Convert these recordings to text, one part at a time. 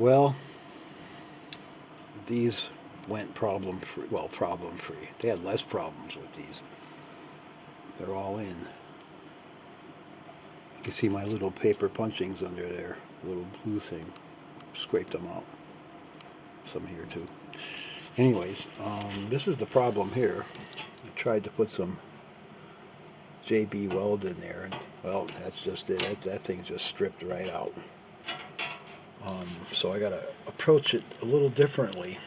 Well, these went problem free. Well, problem free. They had less problems with these. They're all in. You can see my little paper punchings under there, little blue thing. Scraped them out. Some here too. Anyways, this is the problem here. I tried to put some JB Weld in there, and well, that's just it. That thing's just stripped right out. So I gotta approach it a little differently.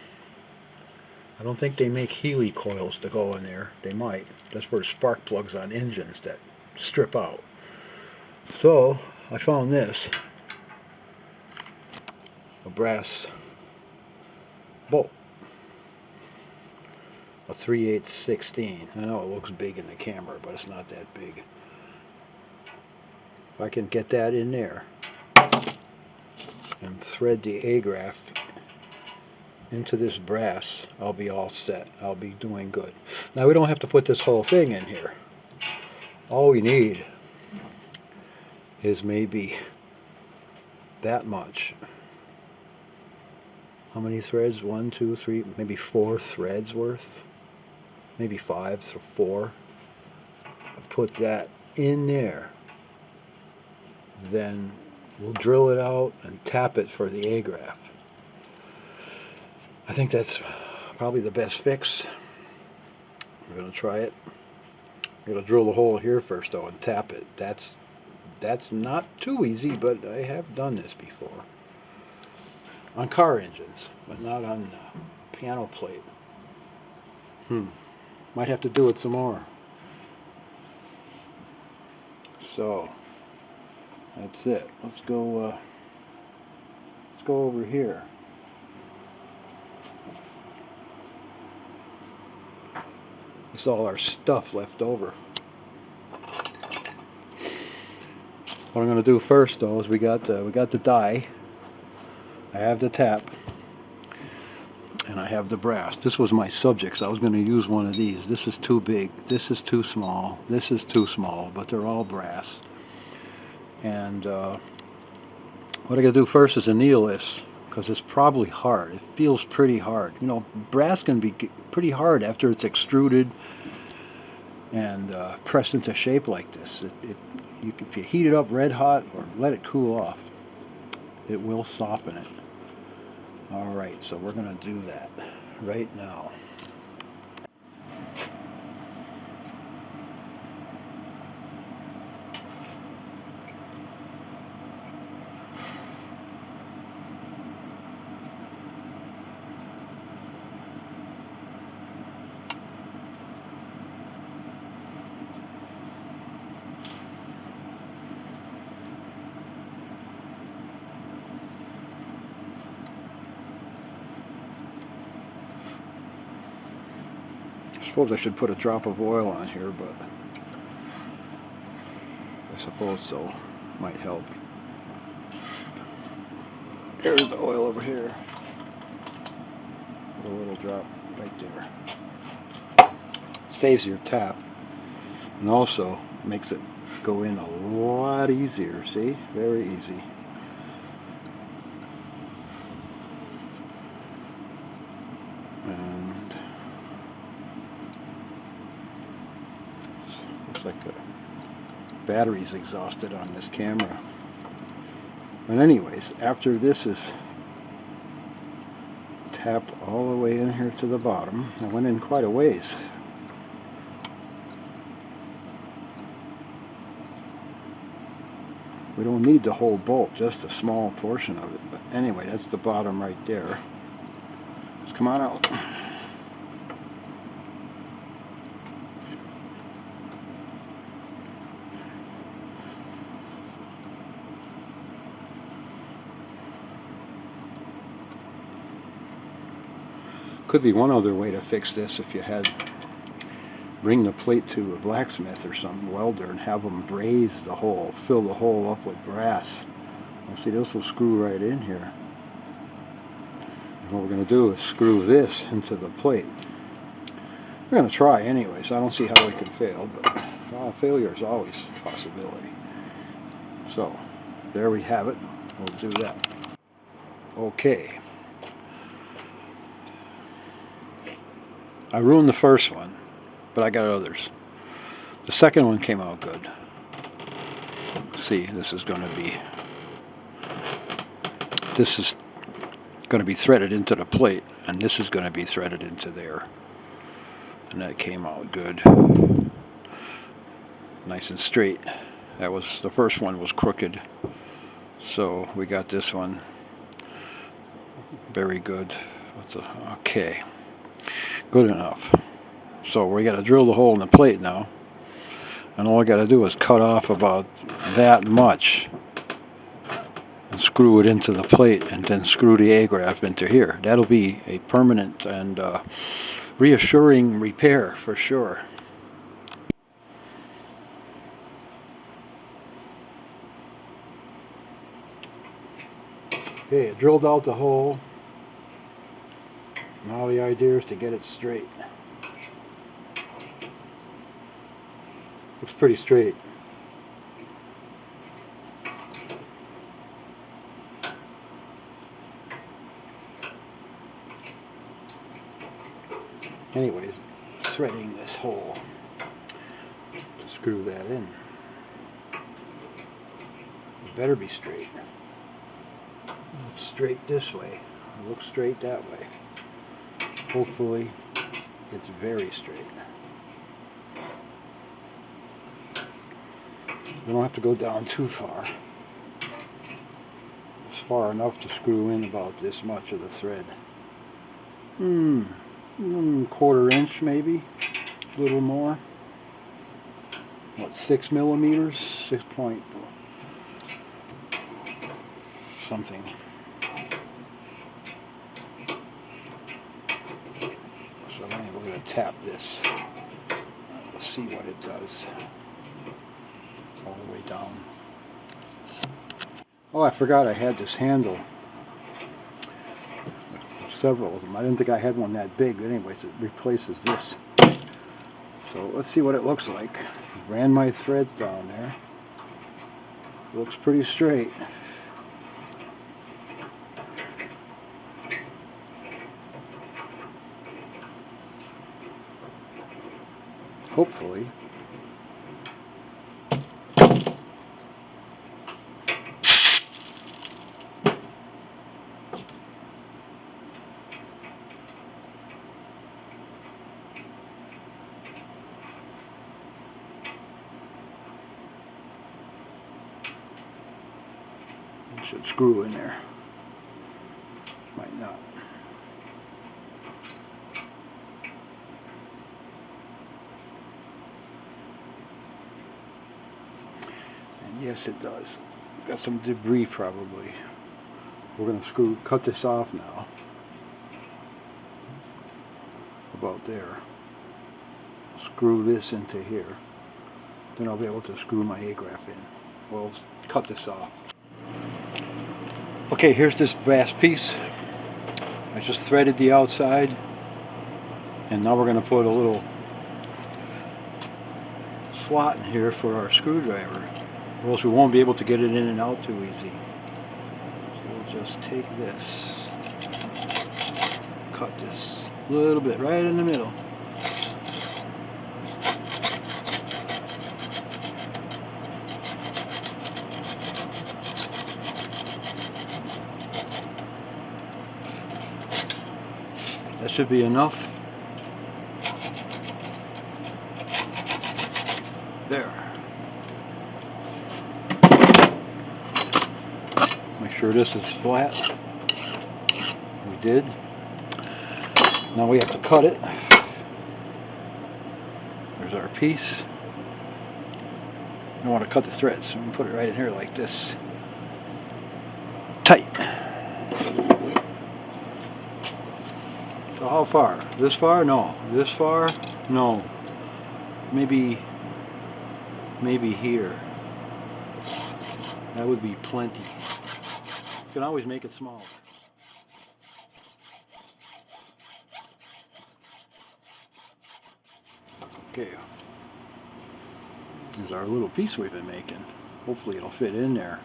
I don't think they make Healy coils to go in there. They might. That's for spark plugs on engines that strip out. So I found this, a brass bolt, a 3/8 16. I know it looks big in the camera, but it's not that big. If I can get that in there and thread the agraffe into this brass, I'll be all set. I'll be doing good. Now we don't have to put this whole thing in here. All we need is maybe that much. How many threads? 1, 2, 3, maybe 4 threads worth. Maybe 5, so 4. Put that in there. Then we'll drill it out and tap it for the agraffe. I think that's probably the best fix. We're going to try it. We're going to drill the hole here first though and tap it. That's not too easy, but I have done this before. On car engines, but not on piano plate. Might have to do it some more. So that's it. Let's go over here. It's all our stuff left over. What I'm going to do first though is we got the die. I have the tap, and I have the brass. This was my subjects. I was going to use one of these. This is too big. This is too small. This is too small, but they're all brass. And what I got to do first is anneal this, because it's probably hard. It feels pretty hard. You know, brass can be pretty hard after it's extruded and pressed into shape like this. If you heat it up red hot or let it cool off, it will soften it. Alright, so we're going to do that right now. I suppose I should put a drop of oil on here, but I suppose so. Might help. There's the oil over here. Put a little drop right there. Saves your tap, and also makes it go in a lot easier. See? Very easy. And looks like a battery's exhausted on this camera. But anyways, after this is tapped all the way in here to the bottom, I went in quite a ways. We don't need the whole bolt, just a small portion of it. But anyway, that's the bottom right there. Just come on out. Could be one other way to fix this if you had bring the plate to a blacksmith or some welder and have them braze the hole, fill the hole up with brass. Well, see, this will screw right in here. And what we're going to do is screw this into the plate. We're going to try anyways. I don't see how we can fail, but failure is always a possibility. So there we have it. We'll do that. okay. I ruined the first one, but I got others. The second one came out good. See, this is going to be threaded into the plate, and this is going to be threaded into there. And that came out good. Nice and straight. That was, the first one was crooked. So we got this one very good. Okay. Good enough. So we got to drill the hole in the plate now. And all I got to do is cut off about that much and screw it into the plate, and then screw the agraffe into here. That'll be a permanent and reassuring repair for sure. Okay, I drilled out the hole. Now the idea is to get it straight. Looks pretty straight. Anyways, threading this hole to screw that in. It better be straight. Looks straight this way. It looks straight that way. Hopefully, it's very straight. We don't have to go down too far. It's far enough to screw in about this much of the thread. Quarter inch maybe, a little more. What, 6 millimeters? 6 point something. So then we're going to tap this. We'll see what it does. All the way down. Oh, I forgot I had this handle. Several of them. I didn't think I had one that big. Anyways, it replaces this. So let's see what it looks like. Ran my thread down there. Looks pretty straight. Hopefully. Should screw in there. Might not. And yes, it does. Got some debris probably. We're going to cut this off now. About there. Screw this into here. Then I'll be able to screw my agraffe in. We'll cut this off. Okay, here's this brass piece. I just threaded the outside, and now we're going to put a little slot in here for our screwdriver, or else we won't be able to get it in and out too easy. So we'll just take this, cut this a little bit right in the middle. That should be enough. There. Make sure this is flat. We did. Now we have to cut it. There's our piece. I don't want to cut the threads, so I'm going to put it right in here like this. Tight. So how far? This far? No. This far? No. Maybe here. That would be plenty. You can always make it smaller. Okay. Here's our little piece we've been making. Hopefully it'll fit in there.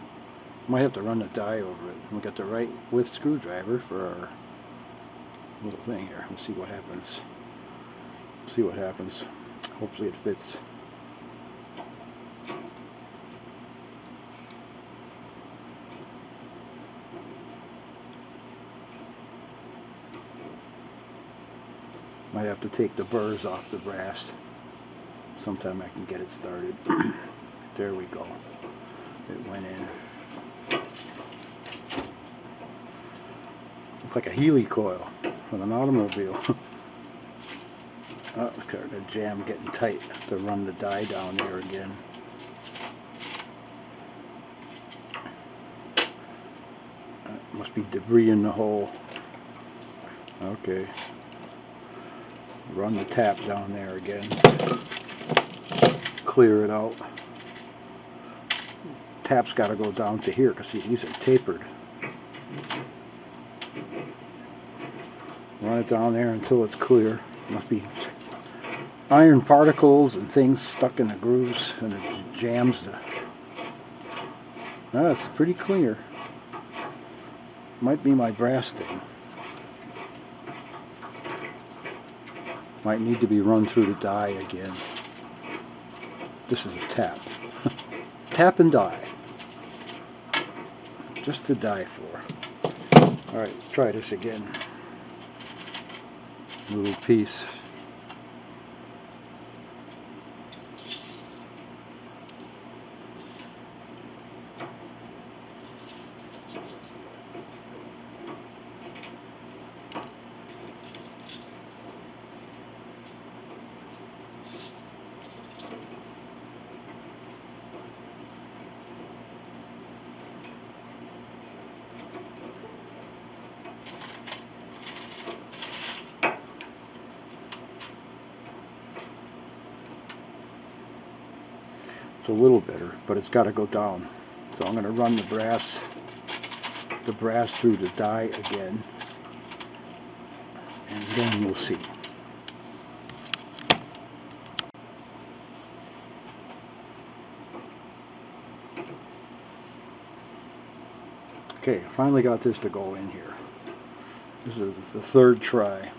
Might have to run the die over it. We got the right width screwdriver for our little thing here. Let's see what happens. See what happens. Hopefully it fits. Might have to take the burrs off the brass. Sometime I can get it started. There we go. It went in. Looks like a Healy coil on an automobile. Oh, the jam getting tight to run the die down there again. Must be debris in the hole. Okay. Run the tap down there again. Clear it out. Tap's got to go down to here because see, these are tapered. Run it down there until it's clear. Must be iron particles and things stuck in the grooves and it jams the... It's pretty clear. Might be my brass thing. Might need to be run through the die again. This is a tap. Tap and die. Just to die for. Alright, let's try this again. Little piece. A little better, but it's got to go down. So I'm going to run the brass through the die again, and then we'll see. Okay, finally got this to go in here. This is the third try.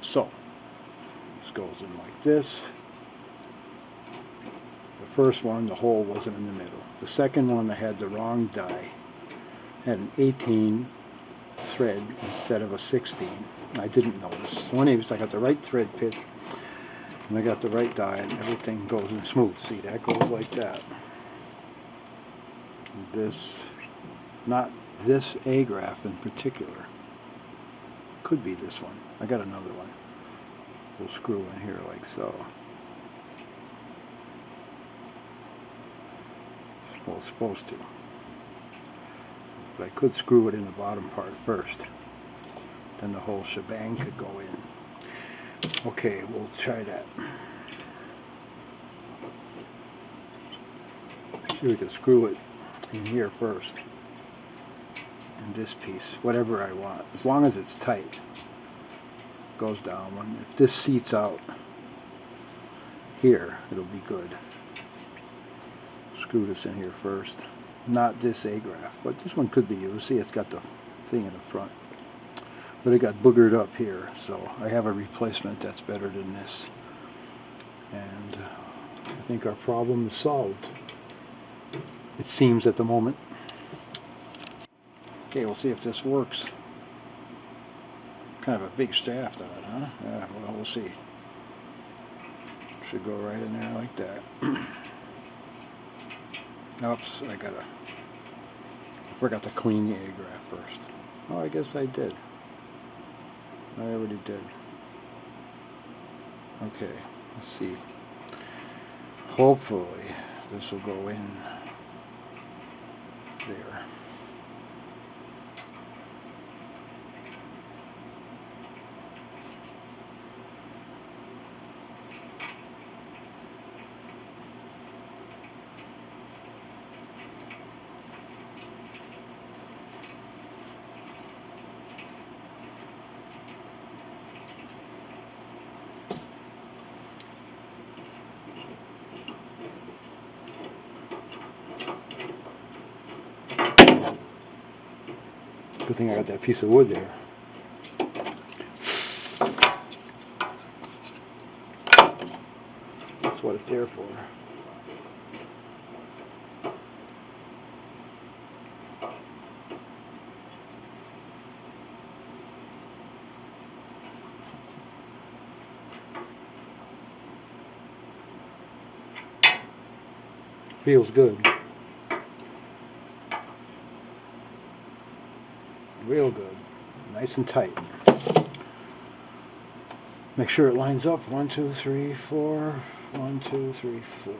So this goes in like this. The first one, the hole wasn't in the middle. The second one, I had the wrong die. Had an 18 thread instead of a 16. I didn't notice. So anyways, I got the right thread pitch, and I got the right die, and everything goes in smooth. See, that goes like that. This, not this agraffe in particular. Could be this one. I got another one. We'll screw in here like so. Well, it's supposed to. But I could screw it in the bottom part first. Then the whole shebang could go in. Okay, we'll try that. See if we can screw it in here first. And this piece, whatever I want. As long as it's tight. Goes down one. If this seats out here, it'll be good. Screw this in here first. Not this agraffe, but this one could be used. See, it's got the thing in the front. But it got boogered up here, so I have a replacement that's better than this. And I think our problem is solved. It seems at the moment. Okay, we'll see if this works. Kind of a big shaft on it, huh? Yeah, well, we'll see. Should go right in there like that. Oops, I forgot to clean the agraffe first. Oh, I guess I did. I already did. Okay, let's see. Hopefully this will go in there. Good thing I got that piece of wood there. That's what it's there for. Feels good. Real good. Nice and tight. Make sure it lines up. 1, 2, 3, 4. 1, 2, 3, 4.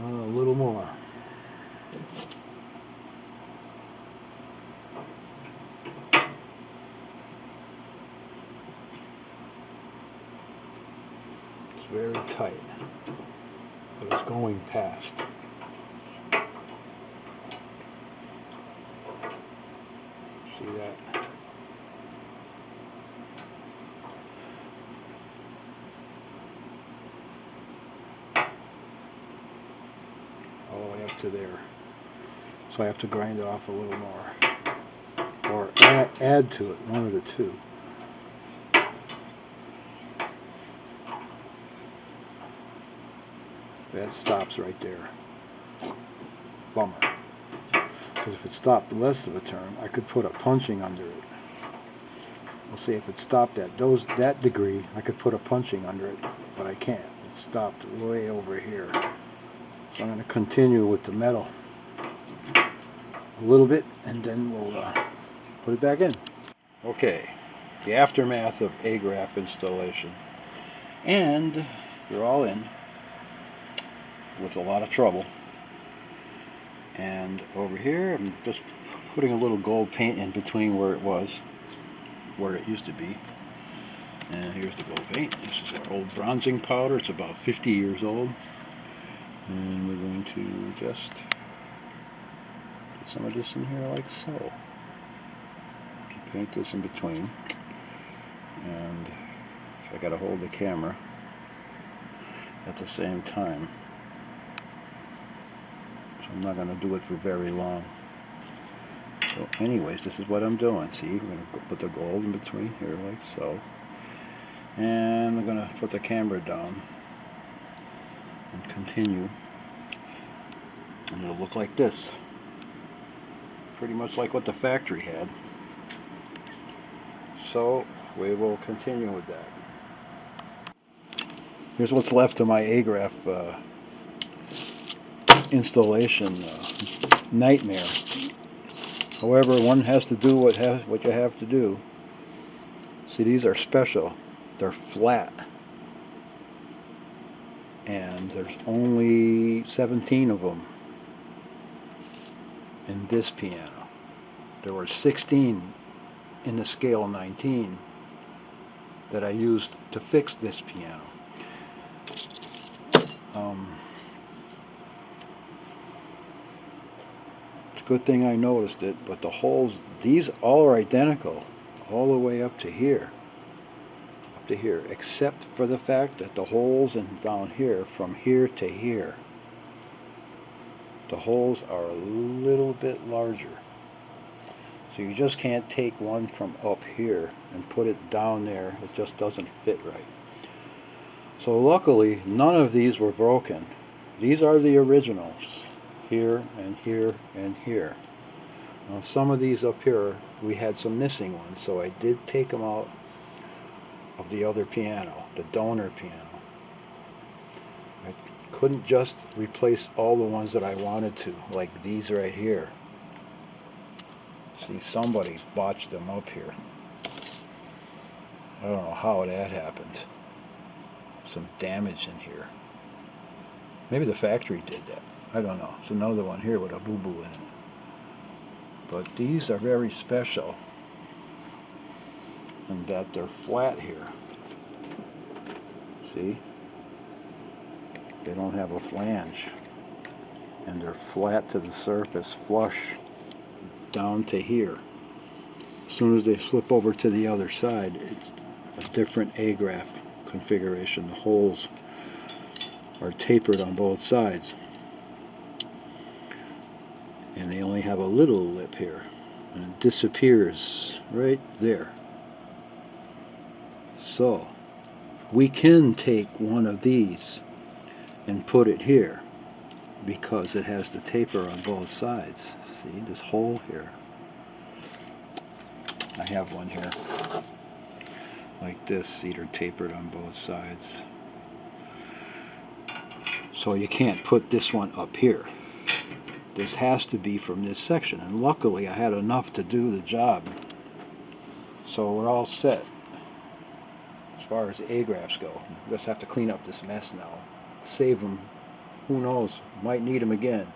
A little more. It's very tight, but it's going past. See that? All the way up to there. So I have to grind it off a little more. Or add to it, one of the two. That stops right there. Bummer. Because if it stopped the rest of the term, I could put a punching under it. We'll see if it stopped at that degree, I could put a punching under it, but I can't. It stopped way over here. So I'm going to continue with the metal a little bit, and then we'll put it back in. Okay, the aftermath of agraffe installation. And you're all in with a lot of trouble. And over here, I'm just putting a little gold paint in between where it used to be. And here's the gold paint. This is our old bronzing powder. It's about 50 years old. And we're going to just put some of this in here like so. Paint this in between. And if I gotta hold the camera at the same time. So I'm not gonna do it for very long. So anyways, this is what I'm doing. See, we're going to put the gold in between here like so. And I'm going to put the camera down and continue. And it'll look like this. Pretty much like what the factory had. So we will continue with that. Here's what's left of my agraffe installation nightmare. However, one has to do what you have to do. See, these are special. They're flat. And there's only 17 of them in this piano. There were 16 in the scale 19 that I used to fix this piano. It's a good thing I noticed it, but the holes, these all are identical all the way up to here. Up to here, except for the fact that the holes down here, from here to here, the holes are a little bit larger. So you just can't take one from up here and put it down there. It just doesn't fit right. So luckily, none of these were broken. These are the originals. Here and here and here. Now some of these up here, we had some missing ones, so I did take them out of the other piano, the donor piano. I couldn't just replace all the ones that I wanted to, like these right here. See, somebody botched them up here. I don't know how that happened. Some damage in here. Maybe the factory did that. I don't know. It's another one here with a boo-boo in it. But these are very special in that they're flat here. See? They don't have a flange. And they're flat to the surface, flush down to here. As soon as they slip over to the other side, it's a different agraffe. configuration. The holes are tapered on both sides, and they only have a little lip here, and it disappears right there. So we can take one of these and put it here because it has the taper on both sides. See this hole here? I have one here like this. See, they're tapered on both sides. So you can't put this one up here. This has to be from this section, and luckily I had enough to do the job. So we're all set as far as agraffes go. Just have to clean up this mess now. Save them. Who knows? Might need them again.